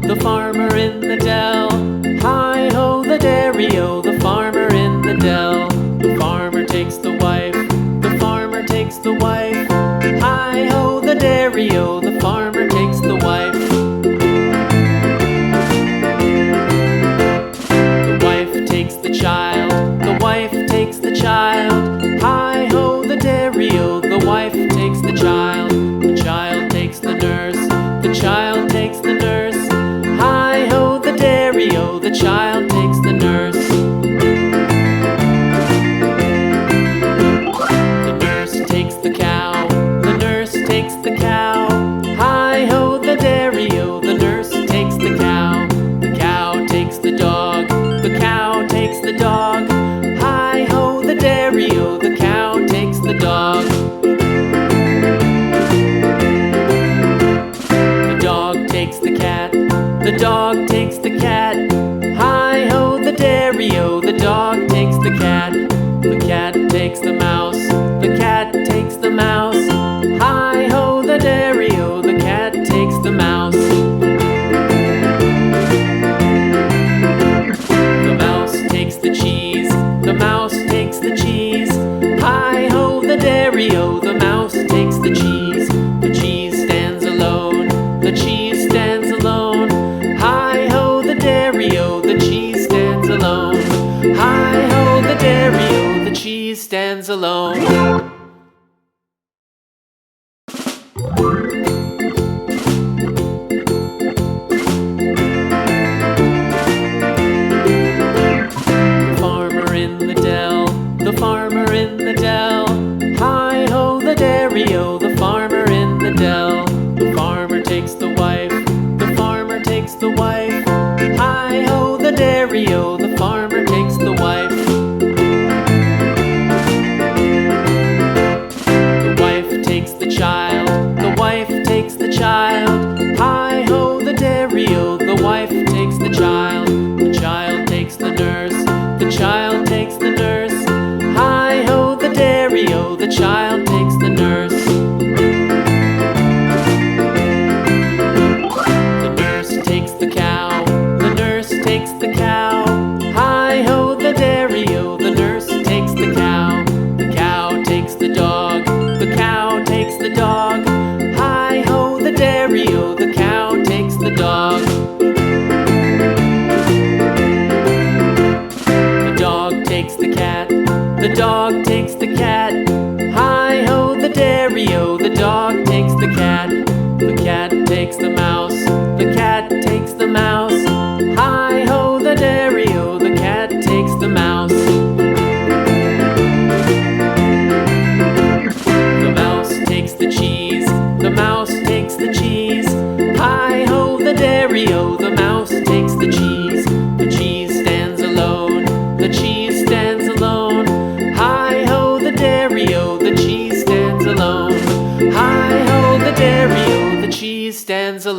The farmer in the dell. Hi-ho, the dairy-o, the farmer in the dell. The farmer takes the wife, the farmer takes the wife. Hi-ho, the dairy-o, the farmer takes the wife. The wife takes the child, the wife takes the child. Hi-ho, the dairy-o, the wife takes the child. The child takes the nurse, the child takes the nurse. Hi-ho, the dairy-o, the child takes the nurse. The nurse takes the cow, the nurse takes the cow. Hi-ho, the dairy-o, the nurse takes the cow. The cow takes the dog, the cow takes the dog. Hi-ho, the dairy-o, the cow takes the dog. The dog takes the cat, the dog takes the cat. Hi-ho, the dairy-o, the dog takes the cat. The cat takes the mouse, the cat takes the mouse. Hi-ho, the dairy-o, the cat takes the mouse. The mouse takes the cheese, the mouse takes the cheese. Hi-ho, the dairy-o, the mouse takes the cheese. The cheese stands alone, the cheese stands alone. Hi-ho, the dairy-o, the cheese stands alone. Hi-ho, the dairy-o, the cheese stands alone. The farmer in the dell, the farmer in the dell. Hi-ho, the dairy-o, the farmer in the dell. The farmer takes the wife, the farmer takes the wife. Hi-ho, the dairy-o, the farmer takes the wife. The wife takes the child, the wife takes the child. Hi-ho, the dairy-o, the wife takes the child. The child takes the nurse, the child takes the nurse. Hi-ho, the dairy-o, the child takes the nurse. The nurse takes the cow, the nurse takes the cow. Hi-ho, the dairy-o, the nurse takes the cow. The cow takes the dog, the cow takes the dog. Hi-ho, the dairy-o, the cow takes the dog. The dog takes the cat, the dog takes the cat. Hi-ho, the dairy-o, the dog takes the cat. The cat takes the mouse, the cat takes the mouse. Hi-ho, the dairy-o, the cat takes the mouse. The mouse takes the cheese, the mouse takes the cheese. Hi-ho, the dairy-o, the mouse takes the cheese. The cheese stands alone, the cheese stands alone. Hi-ho, the dairy-o, the cheese stands alone. Hi-ho, the dairy-o, the cheese stands alone.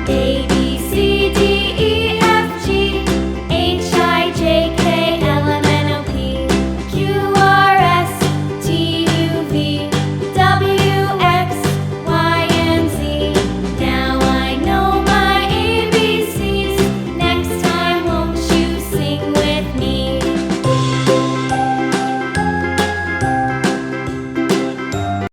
A, B,